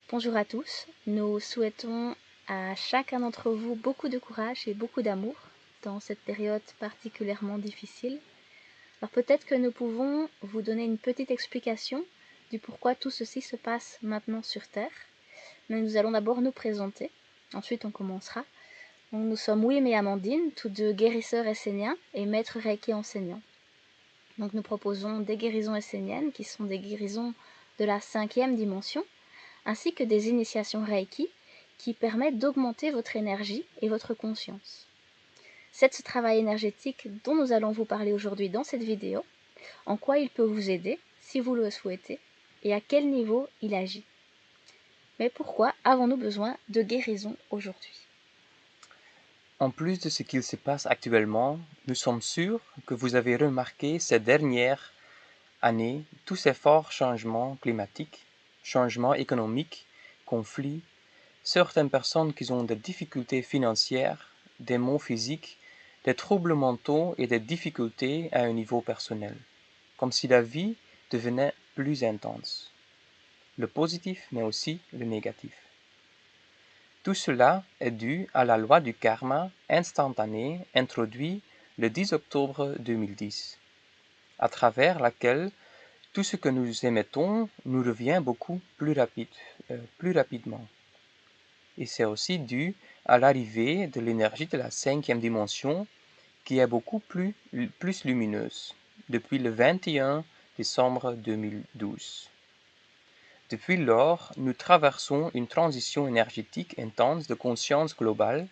Bonjour à tous, nous souhaitons à chacun d'entre vous beaucoup de courage et beaucoup d'amour dans cette période particulièrement difficile. Alors peut-être que nous pouvons vous donner une petite explication du pourquoi tout ceci se passe maintenant sur Terre. Mais nous allons d'abord nous présenter, ensuite on commencera. Donc, nous sommes Wim et Amandine, tous deux guérisseurs esséniens et maîtres Reiki enseignants. Donc nous proposons des guérisons esséniennes qui sont des guérisons de la 5e dimension, ainsi que des initiations Reiki qui permettent d'augmenter votre énergie et votre conscience. C'est ce travail énergétique dont nous allons vous parler aujourd'hui dans cette vidéo, en quoi il peut vous aider si vous le souhaitez et à quel niveau il agit. Mais pourquoi avons-nous besoin de guérison aujourd'hui? En plus de ce qu'il se passe actuellement, nous sommes sûrs que vous avez remarqué ces dernières années tous ces forts changements climatiques, changements économiques, conflits, certaines personnes qui ont des difficultés financières, des maux physiques, des troubles mentaux et des difficultés à un niveau personnel, comme si la vie devenait plus intense. Le positif mais aussi le négatif. Tout cela est dû à la loi du karma instantané introduite le 10 octobre 2010, à travers laquelle tout ce que nous émettons nous revient beaucoup plus rapidement. Et c'est aussi dû à l'arrivée de l'énergie de la 5e dimension qui est beaucoup plus lumineuse depuis le 21 décembre 2012. Depuis lors, nous traversons une transition énergétique intense de conscience globale,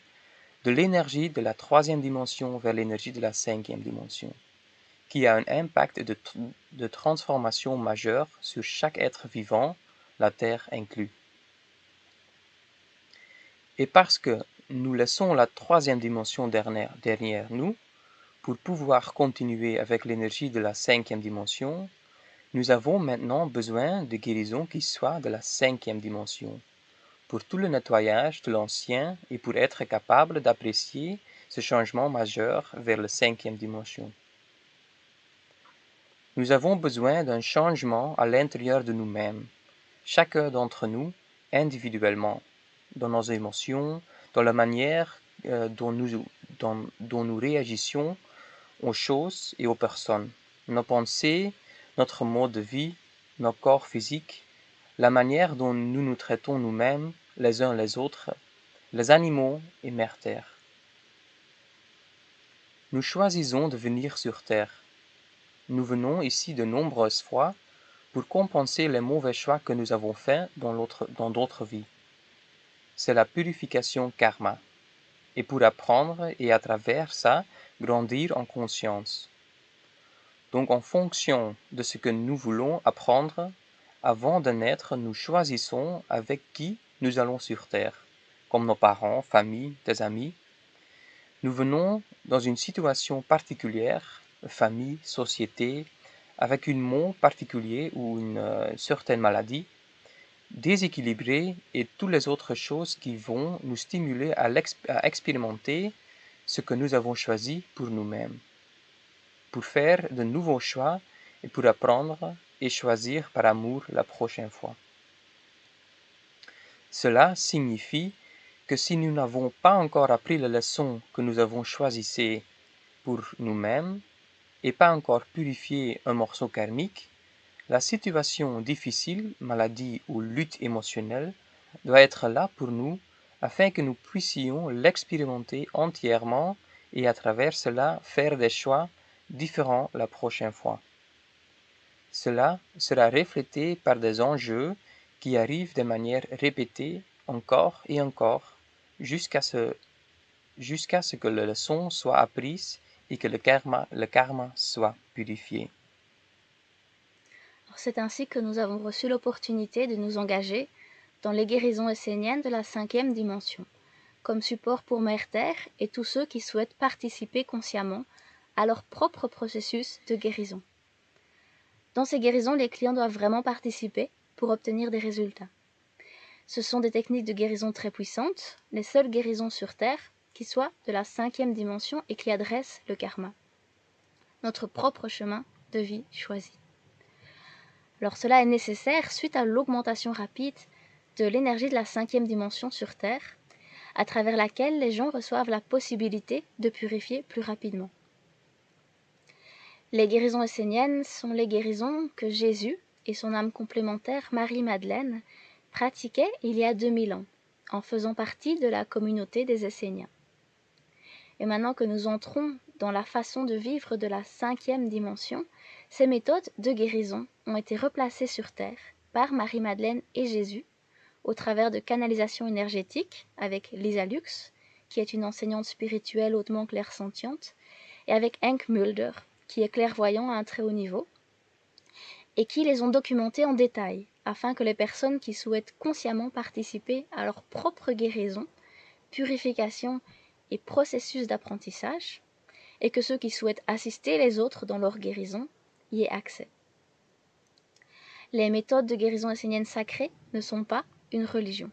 de l'énergie de la 3e dimension vers l'énergie de la 5e dimension, qui a un impact de transformation majeure sur chaque être vivant, la Terre inclus. Et parce que nous laissons la 3e dimension derrière nous, pour pouvoir continuer avec l'énergie de la 5e dimension, nous avons maintenant besoin de guérisons qui soient de la 5e dimension, pour tout le nettoyage de l'ancien et pour être capable d'apprécier ce changement majeur vers la 5e dimension. Nous avons besoin d'un changement à l'intérieur de nous-mêmes, chacun d'entre nous individuellement, dans nos émotions, dans la manière dont nous réagissons aux choses et aux personnes, nos pensées, notre mode de vie, nos corps physiques, la manière dont nous nous traitons nous-mêmes, les uns les autres, les animaux et Mère Terre. Nous choisissons de venir sur Terre. Nous venons ici de nombreuses fois pour compenser les mauvais choix que nous avons faits dans d'autres vies. C'est la purification karma, et pour apprendre et à travers ça, grandir en conscience. Donc en fonction de ce que nous voulons apprendre, avant de naître, nous choisissons avec qui nous allons sur Terre, comme nos parents, famille, des amis. Nous venons dans une situation particulière, famille, société, avec un mot particulier ou une certaine maladie, déséquilibrée et toutes les autres choses qui vont nous stimuler à expérimenter ce que nous avons choisi pour nous-mêmes, pour faire de nouveaux choix et pour apprendre et choisir par amour la prochaine fois. Cela signifie que si nous n'avons pas encore appris les leçons que nous avons choisies pour nous-mêmes et pas encore purifié un morceau karmique, la situation difficile, maladie ou lutte émotionnelle doit être là pour nous afin que nous puissions l'expérimenter entièrement et à travers cela faire des choix différents la prochaine fois. Cela sera reflété par des enjeux qui arrivent de manière répétée encore et encore jusqu'à ce que la leçon soit apprise et que le karma soit purifié. C'est ainsi que nous avons reçu l'opportunité de nous engager dans les guérisons esséniennes de la 5e dimension, comme support pour Mère Terre et tous ceux qui souhaitent participer consciemment à leur propre processus de guérison. Dans ces guérisons, les clients doivent vraiment participer pour obtenir des résultats. Ce sont des techniques de guérison très puissantes, les seules guérisons sur Terre qui soient de la 5e dimension et qui adressent le karma, notre propre chemin de vie choisi. Alors cela est nécessaire suite à l'augmentation rapide de l'énergie de la 5e dimension sur Terre, à travers laquelle les gens reçoivent la possibilité de purifier plus rapidement. Les guérisons esséniennes sont les guérisons que Jésus et son âme complémentaire Marie-Madeleine pratiquaient il y a 2000 ans, en faisant partie de la communauté des Esséniens. Et maintenant que nous entrons dans la façon de vivre de la 5e dimension, ces méthodes de guérison ont été replacées sur Terre par Marie-Madeleine et Jésus au travers de canalisations énergétiques avec Lisa Lux, qui est une enseignante spirituelle hautement clairsentiente, et avec Henk Mulder, qui est clairvoyant à un très haut niveau, et qui les ont documentées en détail, afin que les personnes qui souhaitent consciemment participer à leur propre guérison, purification et processus d'apprentissage, et que ceux qui souhaitent assister les autres dans leur guérison y aient accès. Les méthodes de guérison essénienne sacrée ne sont pas une religion.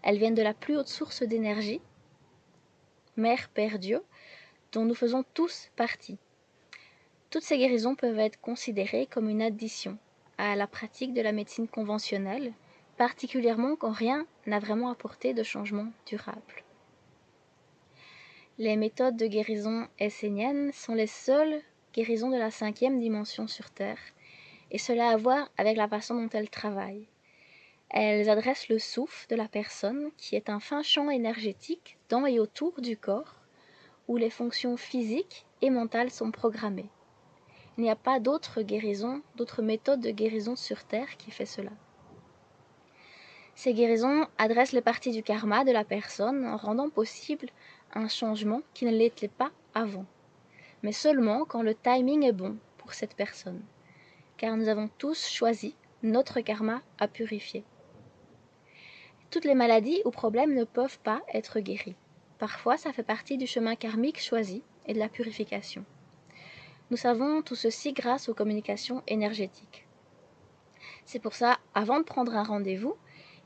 Elles viennent de la plus haute source d'énergie, Mère, Père, Dieu, dont nous faisons tous partie. Toutes ces guérisons peuvent être considérées comme une addition à la pratique de la médecine conventionnelle, particulièrement quand rien n'a vraiment apporté de changement durable. Les méthodes de guérison essénienne sont les seules guérisons de la 5e dimension sur Terre, et cela a à voir avec la façon dont elles travaillent. Elles adressent le souffle de la personne, qui est un fin champ énergétique dans et autour du corps, où les fonctions physiques et mentales sont programmées. Il n'y a pas d'autre guérison, d'autre méthode de guérison sur Terre qui fait cela. Ces guérisons adressent les parties du karma de la personne en rendant possible un changement qui ne l'était pas avant, mais seulement quand le timing est bon pour cette personne, car nous avons tous choisi notre karma à purifier. Toutes les maladies ou problèmes ne peuvent pas être guéris. Parfois, ça fait partie du chemin karmique choisi et de la purification. Nous savons tout ceci grâce aux communications énergétiques. C'est pour ça, avant de prendre un rendez-vous,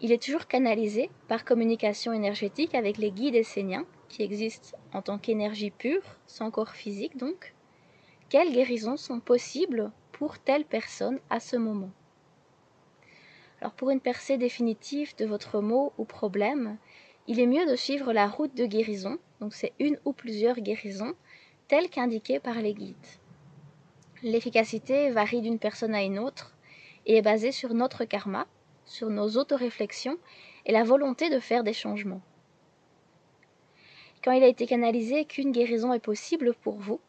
il est toujours canalisé par communication énergétique avec les guides esséniens, qui existent en tant qu'énergie pure, sans corps physique donc. Quelles guérisons sont possibles pour telle personne à ce moment? Alors pour une percée définitive de votre mot ou problème, il est mieux de suivre la route de guérison, donc c'est une ou plusieurs guérisons, telles qu'indiquées par les guides. L'efficacité varie d'une personne à une autre et est basée sur notre karma, sur nos autoréflexions et la volonté de faire des changements. Quand il a été canalisé qu'une guérison est possible pour vous,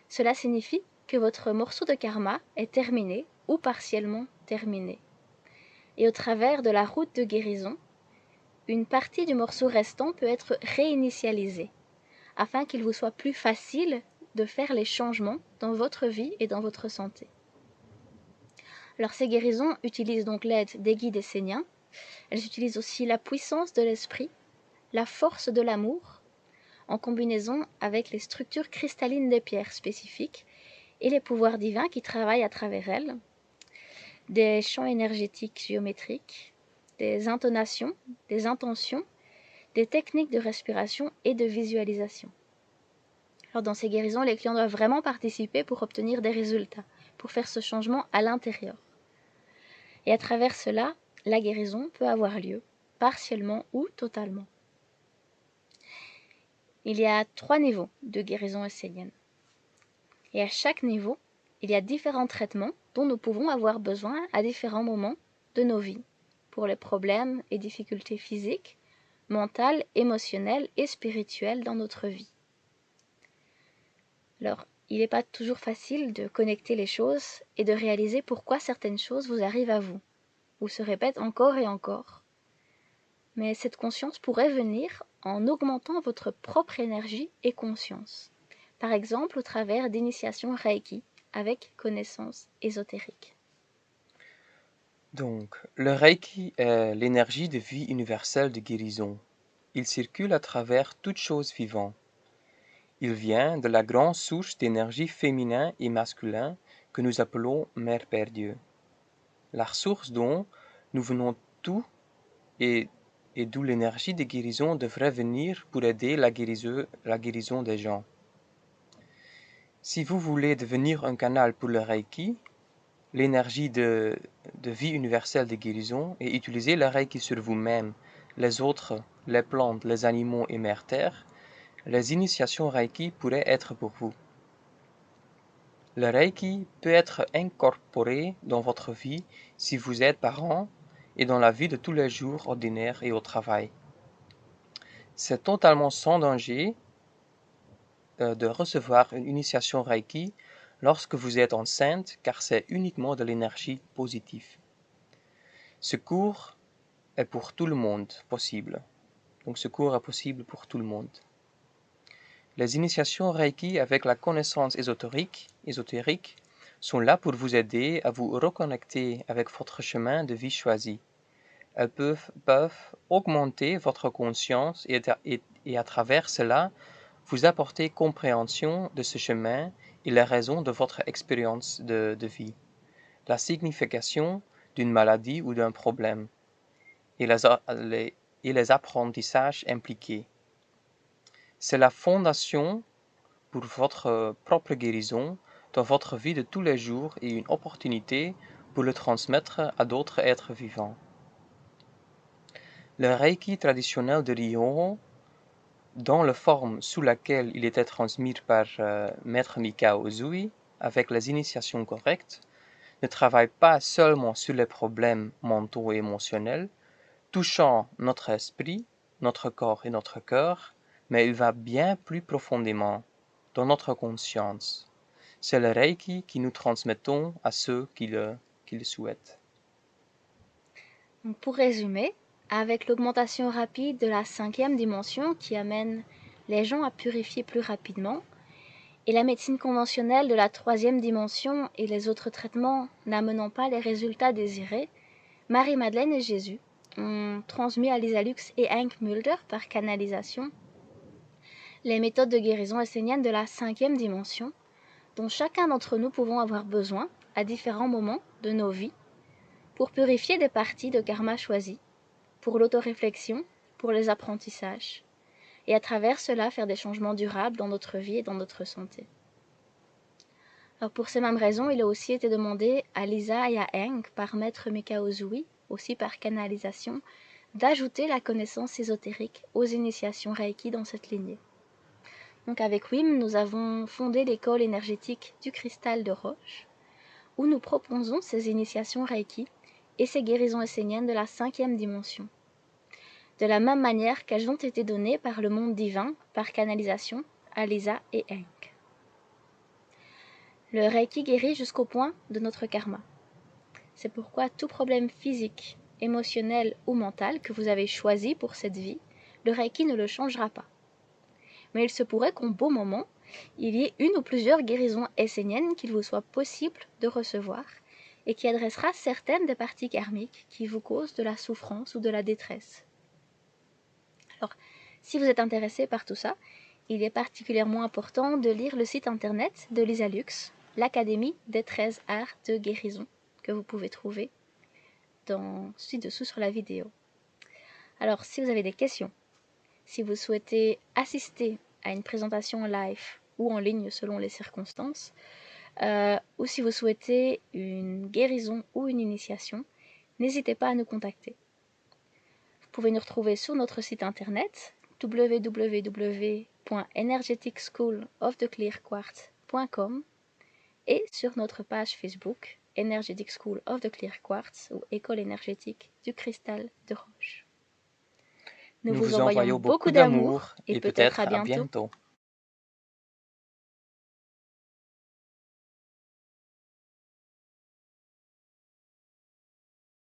cela signifie que votre morceau de karma est terminé ou partiellement terminé. Et au travers de la route de guérison, une partie du morceau restant peut être réinitialisée, afin qu'il vous soit plus facile de faire les changements dans votre vie et dans votre santé. Alors ces guérisons utilisent donc l'aide des guides esséniens. Elles utilisent aussi la puissance de l'esprit, la force de l'amour, en combinaison avec les structures cristallines des pierres spécifiques et les pouvoirs divins qui travaillent à travers elles, des champs énergétiques géométriques, des intonations, des intentions, des techniques de respiration et de visualisation. Alors dans ces guérisons, les clients doivent vraiment participer pour obtenir des résultats, pour faire ce changement à l'intérieur. Et à travers cela, la guérison peut avoir lieu, partiellement ou totalement. Il y a 3 niveaux de guérison essénienne. Et à chaque niveau, il y a différents traitements dont nous pouvons avoir besoin à différents moments de nos vies, pour les problèmes et difficultés physiques, mentales, émotionnelles et spirituelles dans notre vie. Alors, il n'est pas toujours facile de connecter les choses et de réaliser pourquoi certaines choses vous arrivent à vous, ou se répètent encore et encore. Mais cette conscience pourrait venir en augmentant votre propre énergie et conscience. Par exemple, au travers d'initiations Reiki avec connaissances ésotériques. Donc, le Reiki est l'énergie de vie universelle de guérison. Il circule à travers toute chose vivante. Il vient de la grande source d'énergie féminin et masculin que nous appelons Mère Père Dieu. La source dont nous venons tous et d'où l'énergie de guérison devrait venir pour aider la guérison des gens. Si vous voulez devenir un canal pour le Reiki, l'énergie de de vie universelle de guérison et utilisez le Reiki sur vous-même, les autres, les plantes, les animaux et Mère Terre, les initiations Reiki pourraient être pour vous. Le Reiki peut être incorporé dans votre vie si vous êtes parent et dans la vie de tous les jours ordinaires et au travail. C'est totalement sans danger de recevoir une initiation Reiki lorsque vous êtes enceinte car c'est uniquement de l'énergie positive. Ce cours est pour tout le monde possible. Donc ce cours est possible pour tout le monde. Les initiations Reiki avec la connaissance ésotérique sont là pour vous aider à vous reconnecter avec votre chemin de vie choisi. Elles peuvent augmenter votre conscience et à travers cela, vous apporter compréhension de ce chemin et les raisons de votre expérience de vie, la signification d'une maladie ou d'un problème, et les apprentissages impliqués. C'est la fondation pour votre propre guérison dans votre vie de tous les jours et une opportunité pour le transmettre à d'autres êtres vivants. Le Reiki traditionnel de Ryoho, dans la forme sous laquelle il était transmis par Maître Mikao Usui, avec les initiations correctes, ne travaille pas seulement sur les problèmes mentaux et émotionnels, touchant notre esprit, notre corps et notre cœur, mais il va bien plus profondément dans notre conscience. C'est le Reiki que nous transmettons à ceux qui le souhaitent. Donc, pour résumer, avec l'augmentation rapide de la 5e dimension qui amène les gens à purifier plus rapidement, et la médecine conventionnelle de la 3e dimension et les autres traitements n'amenant pas les résultats désirés, Marie-Madeleine et Jésus ont transmis à Lisa Lux et Hank Mulder par canalisation les méthodes de guérison essénienne de la 5e dimension, dont chacun d'entre nous pouvons avoir besoin à différents moments de nos vies pour purifier des parties de karma choisies, pour l'autoréflexion, pour les apprentissages, et à travers cela faire des changements durables dans notre vie et dans notre santé. Alors pour ces mêmes raisons, il a aussi été demandé à Lisa et à Hank par Maître Mikao Usui, aussi par canalisation, d'ajouter la connaissance ésotérique aux initiations Reiki dans cette lignée. Donc avec Wim, nous avons fondé l'école énergétique du cristal de roche, où nous proposons ces initiations Reiki et ces guérisons esséniennes de la 5e dimension, de la même manière qu'elles ont été données par le monde divin, par canalisation, à Lisa et Hank. Le Reiki guérit jusqu'au point de notre karma. C'est pourquoi tout problème physique, émotionnel ou mental que vous avez choisi pour cette vie, le Reiki ne le changera pas. Mais il se pourrait qu'en beau moment, il y ait une ou plusieurs guérisons esséniennes qu'il vous soit possible de recevoir et qui adressera certaines des parties karmiques qui vous causent de la souffrance ou de la détresse. Alors, si vous êtes intéressé par tout ça, il est particulièrement important de lire le site internet de Lisa Lux, l'Académie des 13 arts de guérison, que vous pouvez trouver ci-dessous sur la vidéo. Alors, si vous avez des questions, si vous souhaitez assister à une présentation live ou en ligne selon les circonstances, ou si vous souhaitez une guérison ou une initiation, n'hésitez pas à nous contacter. Vous pouvez nous retrouver sur notre site internet www.energeticschooloftheclearquartz.com et sur notre page Facebook Energetic School of the Clear Quartz ou École énergétique du cristal de roche. Nous vous envoyons beaucoup d'amour et peut-être à bientôt.